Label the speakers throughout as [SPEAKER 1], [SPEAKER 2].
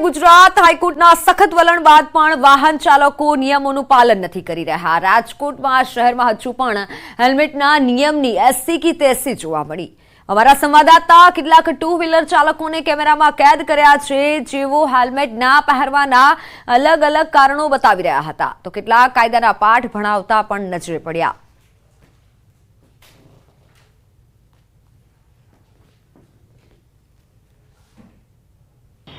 [SPEAKER 1] ગુજરાત હાઈકોર્ટના સખત વલણ બાદ પણ વાહન ચાલકો નિયમોનું પાલન નથી કરી રહ્યા। રાજકોટમાં શહેરમાં હજુ પણ હેલ્મેટના નિયમની એસી કી તેસી જોવા મળી। અમારા સંવાદદાતા કેટલાક ટુ વ્હીલર ચાલકોને કેમેરામાં કેદ કર્યા છે, જેઓ હેલ્મેટ ના પહેરવાના અલગ અલગ કારણો બતાવી રહ્યા હતા, તો કેટલાક કાયદાના પાઠ ભણાવતા પણ નજરે પડ્યા।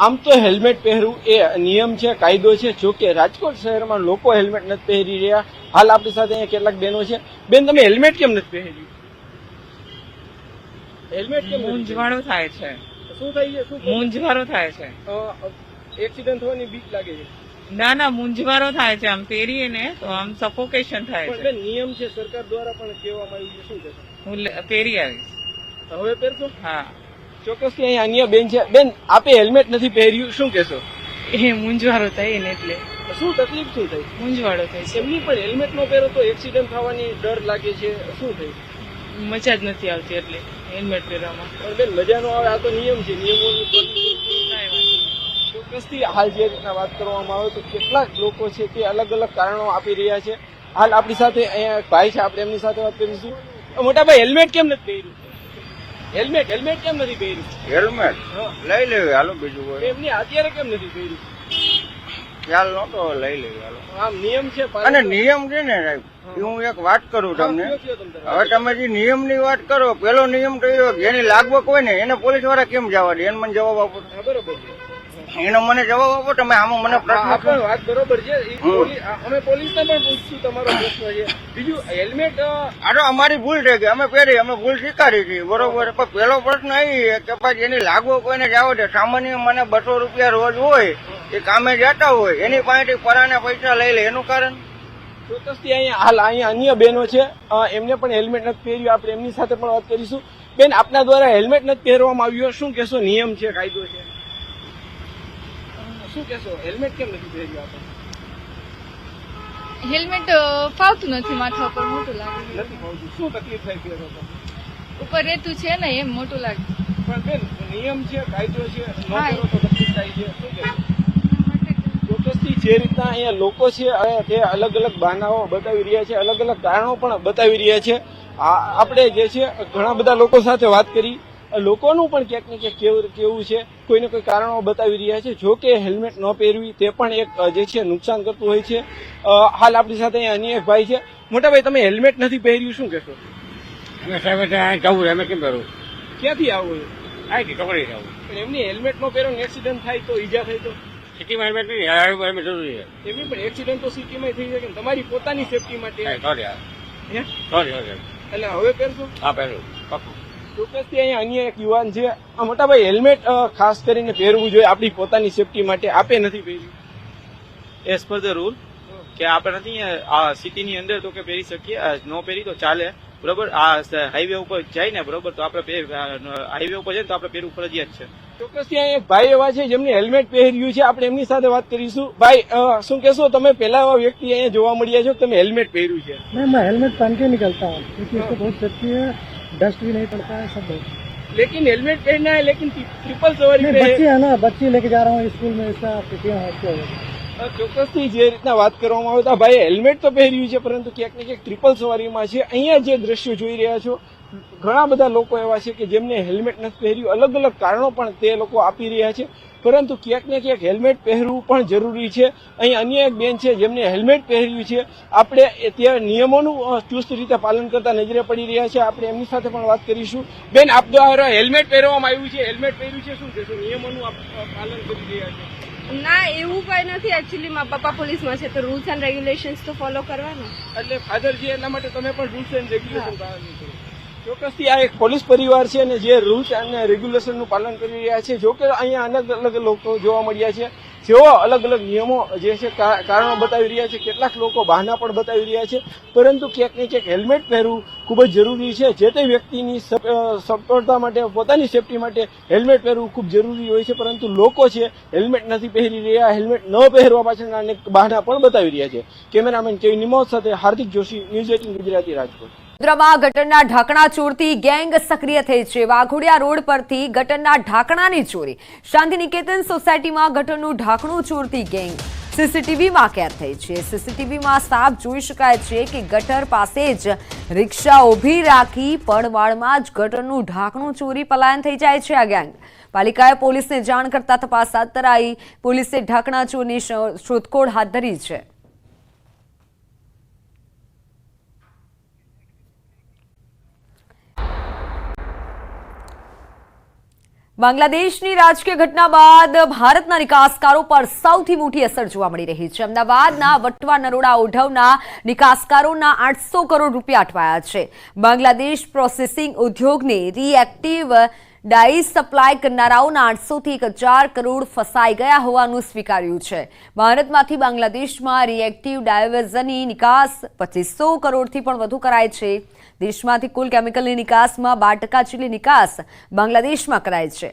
[SPEAKER 2] આમ તો હેલ્મેટ પહેરવું એ નિયમ છે, કાયદો છે। જો કે રાજકોટ શહેરમાં લોકો હેલ્મેટ નથી પહેરી રહ્યા। હાલ આપણી સાથે અહીંયા કેટલાક બહેનો છે। બેન, તમે હેલ્મેટ કેમ નથી પહેર્યું? હેલ્મેટ કેમ?
[SPEAKER 3] મૂંઝવણો થાય છે।
[SPEAKER 2] શું થાય છે?
[SPEAKER 3] મૂંઝવણો થાય છે।
[SPEAKER 2] એક્સિડન્ટ થવાની બીક લાગે છે?
[SPEAKER 3] ના, મૂંઝવણો થાય છે। આમ પહેરીએ ને તો આમ સફોકેશન થાય
[SPEAKER 2] પણ
[SPEAKER 3] છે।
[SPEAKER 2] બેન, નિયમ છે, સરકાર દ્વારા પણ કહેવામાં આવ્યું છે, શું કહેશો?
[SPEAKER 3] હું પહેરી આવીશ।
[SPEAKER 2] હવે પહેરશો?
[SPEAKER 3] હા,
[SPEAKER 2] ચોક્કસથી અહીંયા અન્ય બેન છે। બેન, આપે હેલ્મેટ નથી પહેર્યું, શું કહેશો?
[SPEAKER 3] એ મૂંઝવણો થાય ને એટલે
[SPEAKER 2] શું તકલીફ શું થઈ?
[SPEAKER 3] મૂંઝવણો થાય છે।
[SPEAKER 2] એમની પણ હેલ્મેટ નો પહેરો તો એક્સિડન્ટ થવાની ડર લાગે છે, શું થયું?
[SPEAKER 3] મજા જ નથી આવતી એટલે હેલ્મેટ પહેરવામાં।
[SPEAKER 2] પણ બેન, મજા નો આવે, આ તો નિયમ છે, નિયમોનું ચોક્કસથી હાલ જે રીતના વાત કરવામાં આવે તો કેટલાક લોકો છે તે અલગ અલગ કારણો આપી રહ્યા છે। હાલ આપણી સાથે અહીંયા એક ભાઈ છે, આપણે એમની સાથે વાત કરીશું। મોટા ભાઈ, હેલ્મેટ કેમ નથી પહેર્યું? હેલ્મેટ કેમ નથી પહેર્યું?
[SPEAKER 4] હેલ્મેટ લઈ લેવી, હાલો બીજું કોઈ
[SPEAKER 2] એમની અત્યારે કેમ નથી પહેર્યું?
[SPEAKER 4] ખ્યાલ નતો, લઈ લેવી હાલો।
[SPEAKER 2] આમ નિયમ છે,
[SPEAKER 4] અને નિયમ છે ને સાહેબ, એ હું એક વાત કરું તમને। હવે તમે જે નિયમ ની વાત કરો, પેલો નિયમ તો એવો જેની લાગવક હોય ને એને પોલીસ વાળા કેમ જવા દે? એને મને જવાબ આપો,
[SPEAKER 2] બરોબર છે,
[SPEAKER 4] એનો મને જવાબ આપો તમે। આમાં મને પ્રશ્ન
[SPEAKER 2] પણ વાત બરોબર છે, અમે પોલીસને પણ પૂછશું, તમારો પ્રશ્ન છે। બીજું, હેલ્મેટ
[SPEAKER 4] આ તો અમારી ભૂલ છે કે અમે પહેરી, અમે ભૂલ સ્વીકારી છે, બરોબર। પણ પેલો પ્રશ્ન એ કે પછી એની લાગવક કોઈને જવા દે? સામાન્ય મને 200 રૂપિયા રોજ હોય, એ કામે જતા હોય, એની પાસેથી પરાને પૈસા લઈ લે, એનું કારણ?
[SPEAKER 2] ચોક્કસથી અહીંયા અન્ય બહેનો છે, એમને પણ હેલ્મેટ નથી પહેર્યું, આપણે એમની સાથે પણ વાત કરીશું। બેન, આપના દ્વારા હેલ્મેટ નથી પહેરવામાં આવ્યું, શું કહેશો? નિયમ છે, કાયદો છે, શું કહેશો? હેલ્મેટ કેમ નથી પહેર્યું? આપણે
[SPEAKER 5] હેલ્મેટ ફાવતું નથી, માથા ઉપર મોટું લાગે,
[SPEAKER 2] નથી ફાવતું, શું તકલીફ થાય પહેરો તો?
[SPEAKER 5] ઉપર રહેતું છે ને એમ મોટું લાગે।
[SPEAKER 2] પણ બેન, નિયમ છે, કાયદો છે, ન પહેરો તો તકલીફ થાય છે, શું કહેશો? ચોક્કસથી જે રીતના અહીંયા લોકો છે તે અલગ અલગ બહાનાઓ બતાવી રહ્યા છે, અલગ અલગ કારણો પણ બતાવી રહ્યા છે। આપણે જે છે ઘણા બધા લોકો સાથે વાત કરી, લોકોનું પણ ક્યાંક ને ક્યાંક કેવું છે, કોઈને કોઈ કારણો બતાવી રહ્યા છે। જો કે હેલ્મેટ ન પહેરવી તે પણ એક જે છે નુકસાન કરતું હોય છે। હાલ આપણી સાથે અહીંયા અન્ય એક ભાઈ છે। મોટા ભાઈ, તમે હેલ્મેટ નથી પહેર્યું, શું કહેશો?
[SPEAKER 4] સાહેબ જવું, અમે કેમ પહેરવું?
[SPEAKER 2] ક્યાંથી આવું?
[SPEAKER 4] અહીંથી ચોકડી જવું।
[SPEAKER 2] પણ એમની હેલ્મેટ નો પહેરો, એક્સિડન્ટ થાય તો ઈજા થાય તો?
[SPEAKER 4] સિટીમાં હેલ્મેટ નહીં, હેલ્મેટ જરૂરી છે।
[SPEAKER 2] એમની પણ એક્સિડન્ટ તો સિટીમાં થઈ શકે ને, તમારી પોતાની સેફટી માટે।
[SPEAKER 4] સોરી
[SPEAKER 2] એટલે હવે પહેરશો?
[SPEAKER 4] હા, પહેરું પાક્કું।
[SPEAKER 2] ચોક્કસથી અહીંયા અન્ય એક યુવાન છે। મોટા ભાઈ, હેલ્મેટ ખાસ કરીને પહેરવું જોઈએ આપણી પોતાની સેફટી માટે, આપે નથી પહેર્યું?
[SPEAKER 6] એઝ પર ધ રૂલ કે આપણે નથી આ સિટીની અંદર તો કે પહેરી શકીએ, નો પહેરી તો ચાલે, બરોબર। આ હાઈવે ઉપર જાય ને, બરોબર, તો આપણે હાઈવે ઉપર જાય તો આપણે પહેરવું ફરજિયાત છે।
[SPEAKER 2] ચોક્કસથી અહીંયા એક ભાઈ એવા છે જેમને હેલ્મેટ પહેર્યું છે, આપણે એમની સાથે વાત કરીશું। ભાઈ, શું કહેશો? તમે પહેલા એવા વ્યક્તિ અહીંયા જોવા મળ્યા છો, તમે હેલ્મેટ પહેર્યું છે?
[SPEAKER 7] मैं हेलमेट पहन के निकलता हूँ क्योंकि इसको बहुत सेफ्टी है, डस्ट भी नहीं पड़ता है, सब बहुत।
[SPEAKER 2] लेकिन हेलमेट पहनना है, लेकिन ट्रिपल सवारी
[SPEAKER 7] नहीं,
[SPEAKER 2] पे
[SPEAKER 7] बच्चे है ना, बच्चे लेके जा रहा हूँ स्कूल में, इसका पीटीएम है।
[SPEAKER 2] ચોક્કસથી જે રીતના વાત કરવામાં આવે તો ભાઈ હેલ્મેટ તો પહેર્યું છે, પરંતુ ક્યાંક ને ક્યાંક ટ્રિપલ સવારીમાં છે। અહીંયા જે દ્રશ્યો જોઈ રહ્યા છો, ઘણા બધા લોકો એવા છે કે જેમને હેલ્મેટ નથી પહેર્યું, અલગ અલગ કારણો પણ તે લોકો આપી રહ્યા છે, પરંતુ ક્યાંક ને ક્યાંક હેલ્મેટ પહેરવું પણ જરૂરી છે। અહીં અન્ય એક બેન છે જેમને હેલ્મેટ પહેર્યું છે, આપણે ત્યાં નિયમોનું ચુસ્ત રીતે પાલન કરતા નજરે પડી રહ્યા છે, આપણે એમની સાથે પણ વાત કરીશું। બેન, આપ દ્વારા હેલ્મેટ પહેરવામાં આવ્યું છે, હેલ્મેટ પહેર્યું છે, શું કહેશો? નિયમોનું પાલન કરી રહ્યા છે?
[SPEAKER 8] ના, એવું કઈ નથી। એકચ્યુઅલી મારા પપ્પા પોલીસમાં છે, તો રૂલ્સ એન્ડ રેગ્યુલેશન્સ તો ફોલો કરવાના।
[SPEAKER 2] એટલે ફાધર છે એટલા માટે તમે પણ રૂલ્સ એન્ડ રેગ્યુલેશન પાલન કરો? ચોક્કસથી આ એક પોલીસ પરિવાર છે અને જે રૂલ્સ અને રેગ્યુલેશનનું પાલન કરી રહ્યા છે। જો કે અહીંયા અલગ અલગ લોકો જોવા મળ્યા છે, જેઓ અલગ અલગ નિયમો જે છે કારણો બતાવી રહ્યા છે, કેટલાક લોકો બહાના પણ બતાવી રહ્યા છે, પરંતુ ક્યાંક ને ક્યાંક હેલ્મેટ પહેરવું ખૂબ જ જરૂરી છે। જે તે વ્યક્તિની સફળતા માટે, પોતાની સેફટી માટે હેલ્મેટ પહેરવું ખૂબ જરૂરી હોય છે, પરંતુ લોકો છે હેલ્મેટ નથી પહેરી રહ્યા, હેલ્મેટ ન પહેરવા પાછળના અનેક બહાના પણ બતાવી રહ્યા છે। કેમેરામેન કેવી નિમોદ સાથે હાર્દિક જોશી, ન્યૂઝ 18 ગુજરાતી, રાજકોટ।
[SPEAKER 1] વડોદરામાં ગટરના ઢાંકણા ચોરતી ગેંગ સક્રિય થઈ છે. વાઘોડિયા રોડ પરથી ગટરના ઢાંકણાની ચોરી. શાંતિનિકેતન સોસાયટીમાં ગટરનું ઢાંકણું ચોરતી ગેંગ સીસીટીવીમાં કેદ થઈ છે. સીસીટીવીમાં સાફ જોઈ શકાય છે કે ગટર પાસે જ રિક્ષા ઊભી રાખી પડવાળમાં જ ગટરનું ઢાંકણું ચોરી પલાયન થઈ જાય છે આ ગેંગ. પાલિકાએ પોલીસને જાણ કરતા તપાસ હાથ ધરાઈ. પોલીસે ઢાંકણા ચોરની શોધખોળ હાથ ધરી છે. બાંગ્લાદેશની રાજકીય ઘટના બાદ ભારતના નિકાસકારો પર સૌથી મોટી અસર જોવા મળી રહી છે. અમદાવાદના વટવા નરોડા ઓઢવના નિકાસકારોના 800 કરોડ રૂપિયા અટવાયા છે. બાંગ્લાદેશ પ્રોસેસિંગ ઉદ્યોગને રિએક્ટિવ ડાઈઝ સપ્લાય કરનારાઓના 800 થી 1000 કરોડ ફસાઈ ગયા હોવાનું સ્વીકાર્યું છે. ભારતમાંથી બાંગ્લાદેશમાં રિએક્ટિવ ડાયવર્ઝનની નિકાસ 2500 કરોડથી પણ વધુ કરાય છે. દેશમાંથી કુલ કેમિકલની નિકાસમાં 12% જેટલી નિકાસ બાંગ્લાદેશમાં કરાય છે.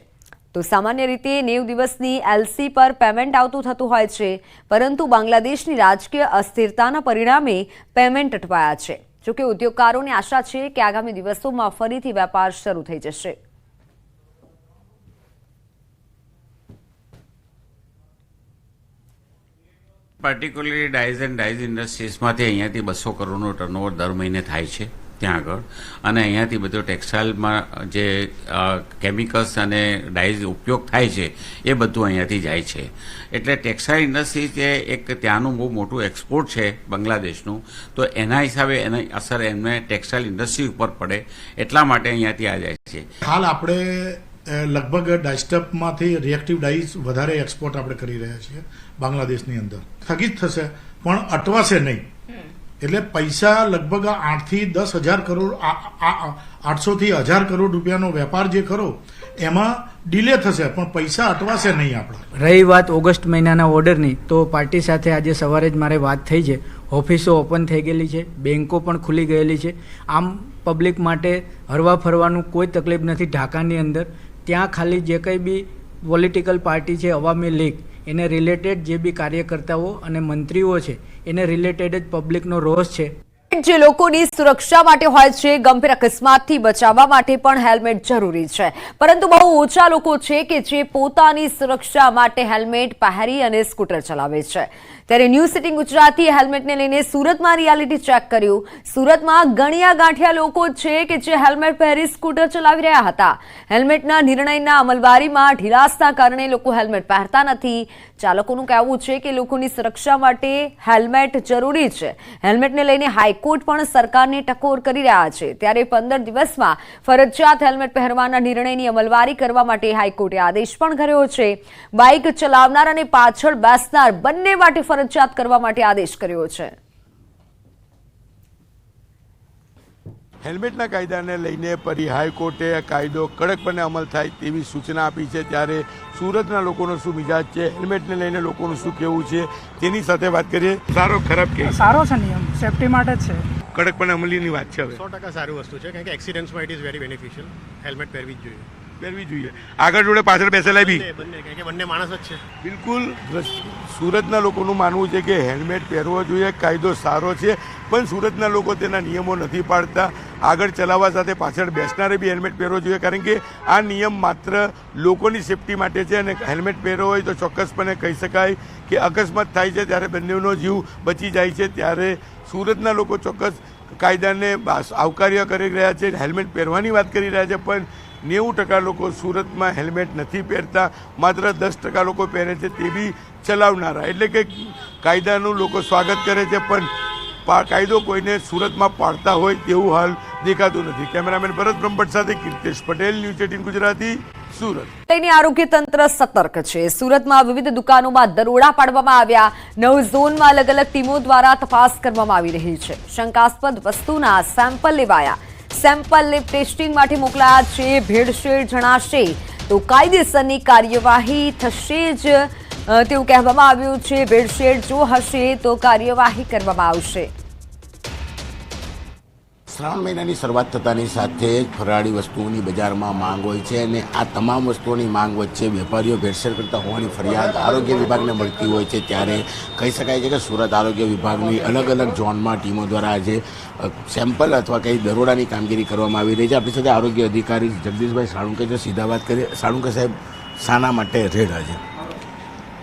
[SPEAKER 1] તો સામાન્ય રીતે 90 દિવસની એલસી પર પેમેન્ટ આવતું થતું હોય છે, પરંતુ બાંગ્લાદેશની રાજકીય અસ્થિરતાના પરિણામે પેમેન્ટ અટવાયા છે. જોકે ઉદ્યોગકારોને આશા છે કે આગામી દિવસોમાં ફરીથી વેપાર શરૂ થઈ જશે.
[SPEAKER 9] પર્ટિક્યુલરલી ડાઇઝ એન્ડ ડાઇઝ ઇન્ડસ્ટ્રીઝમાંથી અહીંયાથી 200 કરોડનું ટર્નઓવર દર મહિને થાય છે ત્યાં આગળ. અને અહીંયાથી બધો ટેક્સટાઇલમાં જે કેમિકલ્સ અને ડાઇઝ ઉપયોગ થાય છે એ બધું અહીંયાથી જાય છે. એટલે ટેક્સટાઇલ ઇન્ડસ્ટ્રી જે એક ત્યાંનું બહુ મોટું એક્સપોર્ટ છે બાંગ્લાદેશનું, તો એના હિસાબે એની અસર એમને ટેક્સટાઇલ ઇન્ડસ્ટ્રી ઉપર પડે એટલા માટે અહીંયાથી આ જાય છે.
[SPEAKER 10] હાલ આપણે લગભગ ડાયસ્ટપમાંથી રિએક્ટિવ ડાઈઝ વધારે એક્સપોર્ટ આપણે કરી રહ્યા છીએ બાંગ્લાદેશની અંદર. સ્થગિત થશે પણ અટવાશે નહીં. એટલે પૈસા લગભગ 8 થી 10,000 કરોડ 800 થી 1000 કરોડ રૂપિયાનો વેપાર જે ખરો એમાં ડિલે થશે પણ પૈસા અટવાશે નહીં. આપણા
[SPEAKER 11] રહી વાત ઓગસ્ટ મહિનાના ઓર્ડરની, તો પાર્ટી સાથે આજે સવારે જ મારે વાત થઈ છે. ઓફિસો ઓપન થઈ ગયેલી છે, બેન્કો પણ ખુલી ગયેલી છે. આમ પબ્લિક માટે હરવા ફરવાનું કોઈ તકલીફ નથી. ઢાકાની અંદર ત્યાં ખાલી જે કંઈ બી પોલિટિકલ પાર્ટી છે અવામી લીગ, એને રિલેટેડ જે બી કાર્યકર્તાઓ અને મંત્રીઓ છે એને રિલેટેડ જ પબ્લિકનો રોષ છે.
[SPEAKER 1] જે લોકોની સુરક્ષા માટે હોય છે, ગંભીર અકસ્માતથી બચાવવા માટે પણ હેલ્મેટ જરૂરી છે, પરંતુ બહુ ઓછા લોકો છે કે જે પોતાની સુરક્ષા માટે હેલ્મેટ પહેરી અને સ્કૂટર ચલાવે છે. ત્યારે ન્યૂઝ સિટી ગુજરાતી હેલ્મેટને લઈને સુરતમાં રિયાલિટી ચેક કર્યું. સુરતમાં ગણ્યા ગાંઠિયા લોકો છે કે જે હેલ્મેટ પહેરી સ્કૂટર ચલાવી રહ્યા હતા. હેલ્મેટના નિર્ણયના અમલવારીમાં ઢીલાસના કારણે લોકો હેલ્મેટ પહેરતા નથી. ચાલકોનું કહેવું છે કે લોકોની સુરક્ષા માટે હેલ્મેટ જરૂરી છે. હેલ્મેટને લઈને હાઈકોર્ટ પણ સરકારને ટકોર કરી રહ્યા છે. ત્યારે 15 દિવસમાં ફરજિયાત હેલ્મેટ પહેરવાના નિર્ણયની અમલવારી કરવા માટે હાઈકોર્ટે આદેશ પણ કર્યો છે. બાઇક ચલાવનાર અને પાછળ બેસનાર બંને માટે ફરજિયાત કરવા માટે આદેશ કર્યો છે.
[SPEAKER 12] હેલ્મેટના કાયદાને લઈને ફરી હાઈકોર્ટે કાયદો કડકપણે અમલ થાય તેવી સૂચના આપી છે. ત્યારે સુરતના લોકોનો શું મિજાજ છે, હેલ્મેટને લઈને લોકોનું શું કહેવું છે તેની સાથે વાત કરીએ. સારો ખરાબ કે
[SPEAKER 7] સારો છે નિયમ, સેફટી માટે જ છે.
[SPEAKER 12] કડકપણે અમલીની વાત છે. હવે
[SPEAKER 10] 100% સારી વસ્તુ છે, કારણ કે એક્સિડન્ટ્સમાં it is very beneficial. Helmet પહેરવી જ જોઈએ.
[SPEAKER 12] પહેરવી જોઈએ. આગળ જોડે પાછળ બેસેલા બી
[SPEAKER 10] બંને, કારણ કે બંને માણસ જ છે.
[SPEAKER 12] બિલકુલ. સુરતના લોકોનું માનવું છે કે હેલ્મેટ પહેરવો જોઈએ, કાયદો સારો છે, પણ સુરતના લોકો તેના નિયમો નથી પાડતા. આગળ ચલાવવા સાથે પાછળ બેસનારે બી હેલ્મેટ પહેરવો જોઈએ, કારણ કે આ નિયમ માત્ર લોકોની સેફટી માટે છે. અને હેલ્મેટ પહેરવો હોય તો ચોક્કસપણે કહી શકાય કે અકસ્માત થાય છે ત્યારે બંનેનો જીવ બચી જાય છે. ત્યારે સુરતના લોકો ચોક્કસ કાયદાને આવકાર્ય કરી રહ્યા છે, હેલ્મેટ પહેરવાની વાત કરી રહ્યા છે, પણ 90% લોકો સુરતમાં હેલ્મેટ નથી પહેરતા. માત્ર 10% લોકો પહેરે છે, તે બી ચલાવનારા. એટલે કે કાયદાનું લોકો સ્વાગત કરે છે, પણ કાયદો કોઈને સુરતમાં પાડતા હોય તેવું હાલ દેખાતું નથી. કેમેરામેન ભરત બ્રહ્મભટ્ટ સાથે કીર્તેશ પટેલ, ન્યૂઝ 18 ગુજરાતી, સુરત.
[SPEAKER 1] તેની આરોગ્ય તંત્ર સતર્ક છે. સુરતમાં વિવિધ દુકાનોમાં દરોડા પાડવામાં આવ્યા. 9 ઝોનમાં અલગ અલગ ટીમો દ્વારા તપાસ કરવામાં આવી રહી છે. શંકાસ્પદ વસ્તુના સેમ્પલ લેવાયા. સેમ્પલ લેબ ટેસ્ટિંગ માટે મોકલાયા છે. ભેળસેળ જણાશે તો કાયદેસરની કાર્યવાહી થશે જ તેવું કહેવામાં આવ્યું છે. ભેળસેળ જો હશે તો કાર્યવાહી કરવામાં આવશે.
[SPEAKER 13] શ્રાવણ મહિનાની શરૂઆત થતાની સાથે જ ફરાળી વસ્તુઓની બજારમાં માંગ હોય છે અને આ તમામ વસ્તુઓની માંગ વચ્ચે વેપારીઓ ભેળસેળ કરતા હોવાની ફરિયાદ આરોગ્ય વિભાગને મળતી હોય છે. ત્યારે કહી શકાય છે કે સુરત આરોગ્ય વિભાગની અલગ અલગ ઝોનમાં ટીમો દ્વારા આજે સેમ્પલ અથવા કંઈ દરોડાની કામગીરી કરવામાં આવી રહી છે. આપણી સાથે આરોગ્ય અધિકારી જગદીશભાઈ સાળુંકે છે, સીધા વાત કરીએ. સાળુંકે સાહેબ, શાના માટે રેડ આજે?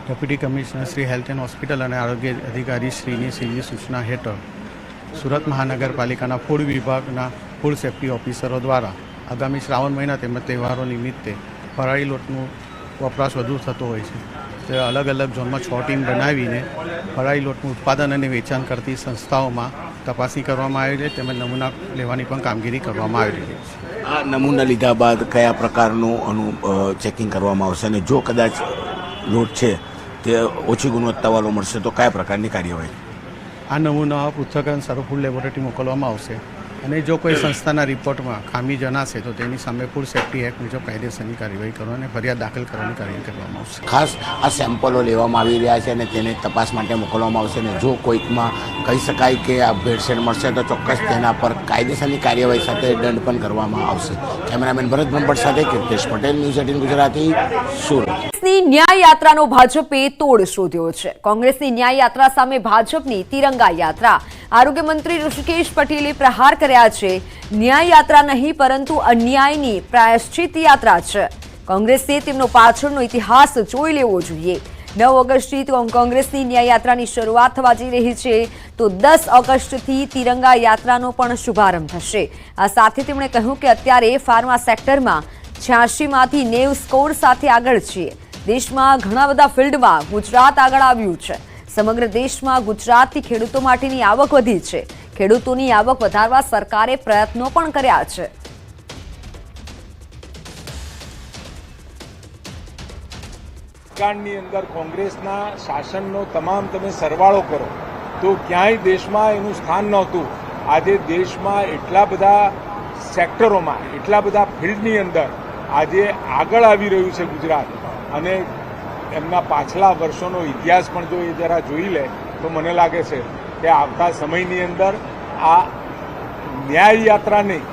[SPEAKER 14] Deputy commissioner Shri health and hospital અને આરોગ્ય અધિકારી શ્રીની સીધી સૂચના હેઠળ સુરત મહાનગરપાલિકાના ફૂડ વિભાગના ફૂડ સેફ્ટી ઓફિસરો દ્વારા આગામી શ્રાવણ મહિના તેમજ તહેવારો નિમિત્તે ફરાળી લોટનું વપરાશ વધુ થતો હોય છે. તે અલગ અલગ ઝોનમાં 6 ટીમ બનાવીને ફરાળી લોટનું ઉત્પાદન અને વેચાણ કરતી સંસ્થાઓમાં તપાસણી કરવામાં આવી છે તેમજ નમૂના લેવાની પણ કામગીરી કરવામાં આવી રહી છે.
[SPEAKER 13] આ નમૂના લીધા બાદ કયા પ્રકારનું ચેકિંગ કરવામાં આવશે અને જો કદાચ લોટ છે તે ઓછી ગુણવત્તાવાળો મળશે તો કયા પ્રકારની કાર્યવાહી?
[SPEAKER 14] આ નમૂના પૃથ્થકરણ સારું ફૂડ લેબોરેટરી મોકલવામાં આવશે અને જો કોઈ સંસ્થાના રિપોર્ટમાં ખામી જણાશે તો તેની સામે ફૂડ સેફ્ટી એક્ટ મુજબ કાયદેસરની કાર્યવાહી કરવા અને ફરિયાદ દાખલ કરવાની કાર્યવાહી કરવામાં આવશે.
[SPEAKER 13] ખાસ આ સેમ્પલો લેવામાં આવી રહ્યા છે અને તેને તપાસ માટે મોકલવામાં આવશે અને જો કોઈકમાં કહી શકાય કે આ ભેળસેળ મળશે તો ચોક્કસ તેના પર કાયદેસરની કાર્યવાહી સાથે દંડ પણ કરવામાં આવશે. કેમેરામેન ભરત બ્રહ્મભટ્ટ સાથે કીર્તેશ પટેલ, ન્યૂઝ 18 ગુજરાતી, સુરત.
[SPEAKER 1] કોંગ્રેસની ન્યાય યાત્રાનો ભાજપે તોડ શોધ્યો છે. કોંગ્રેસની ન્યાય યાત્રા સામે ભાજપની તિરંગા યાત્રા. આરોગ્ય મંત્રી ઋષિકેશ પટેલે પ્રહાર કર્યા છે. ન્યાય યાત્રા નહીં પરંતુ અન્યાયની પ્રાયશ્ચિત યાત્રા છે. કોંગ્રેસે તેમનો પાછળનો ઇતિહાસ જોઈ લેવો જોઈએ. 9 ઓગસ્ટથી કોંગ્રેસની ન્યાય યાત્રાની શરૂઆત થવા જઈ રહી છે તો 10 ઓગસ્ટથી તિરંગા યાત્રાનો પણ શુભારંભ થશે. આ સાથે તેમણે કહ્યું કે અત્યારે ફાર્મા સેક્ટરમાં 86માંથી 90 સ્કોર સાથે આગળ છીએ. દેશમાં ઘણા બધા ફિલ્ડમાં ગુજરાત આગળ આવ્યું છે. સમગ્ર દેશમાં ગુજરાતથી ખેડૂતો માટેની આવક વધી છે. ખેડૂતોની આવક વધારવા સરકારે પ્રયત્નો પણ કર્યા છે.
[SPEAKER 2] ભૂતકાળની અંદર કોંગ્રેસના શાસનનો તમામ તમે સરવાળો કરો તો ક્યાંય દેશમાં એનું સ્થાન નહોતું. આજે દેશમાં એટલા બધા સેક્ટરોમાં, એટલા બધા ફિલ્ડની અંદર આજે આગળ આવી રહ્યું છે ગુજરાત. અને એમના પાછલા વર્ષોનો ઇતિહાસ પણ જો એ જરા જોઈ લે તો મને લાગે છે કે આવતા સમયની અંદર આ ન્યાય યાત્રા નહીં,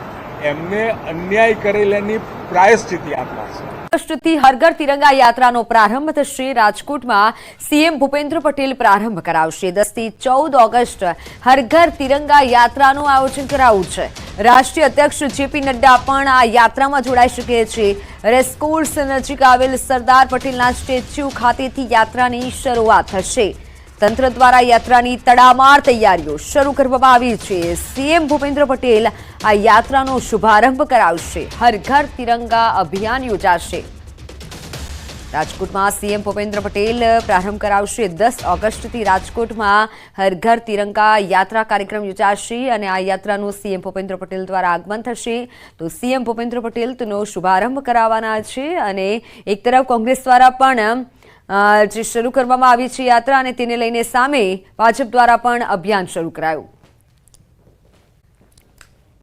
[SPEAKER 2] એમને અન્યાય કરેલાની પ્રાયશ્ચિત યાત્રા છે.
[SPEAKER 1] ઓગસ્ટથી હર ઘર તિરંગા યાત્રાનો પ્રારંભ થશે. રાજકોટમાં સીએમ ભૂપેન્દ્ર પટેલ પ્રારંભ કરાવશે. 10 થી 14 ઓગસ્ટ હર ઘર તિરંગા યાત્રાનું આયોજન કરાયું છે. રાષ્ટ્રીય અધ્યક્ષ જેપી નડ્ડા પણ આ યાત્રામાં જોડાઈ શકે છે. રેસકોર્સ નજીક આવેલ સરદાર પટેલના સ્ટેચ્યુ ખાતેથી યાત્રાની શરૂઆત થશે. તંત્ર દ્વારા યાત્રાની તડામાર તૈયારીઓ શરૂ કરવામાં આવી છે. સીએમ ભૂપેન્દ્ર પટેલ આ યાત્રાનો શુભારંભ કરાવશે. હર ઘર તિરંગા અભિયાન યોજાશે. રાજકોટમાં સીએમ ભૂપેન્દ્ર પટેલ પ્રારંભ કરાવશે. 10 ઓગસ્ટથી રાજકોટમાં હર ઘર તિરંગા યાત્રા કાર્યક્રમ યોજાશે અને આ યાત્રાનું સીએમ ભૂપેન્દ્ર પટેલ દ્વારા આગમન થશે. તો સીએમ ભૂપેન્દ્ર પટેલ તેનો શુભારંભ કરાવવાના છે અને એક તરફ કોંગ્રેસ દ્વારા પણ જે શરૂ કરવામાં આવી છે યાત્રા અને તેને લઈને સામે ભાજપ દ્વારા પણ અભિયાન શરૂ કરાયું.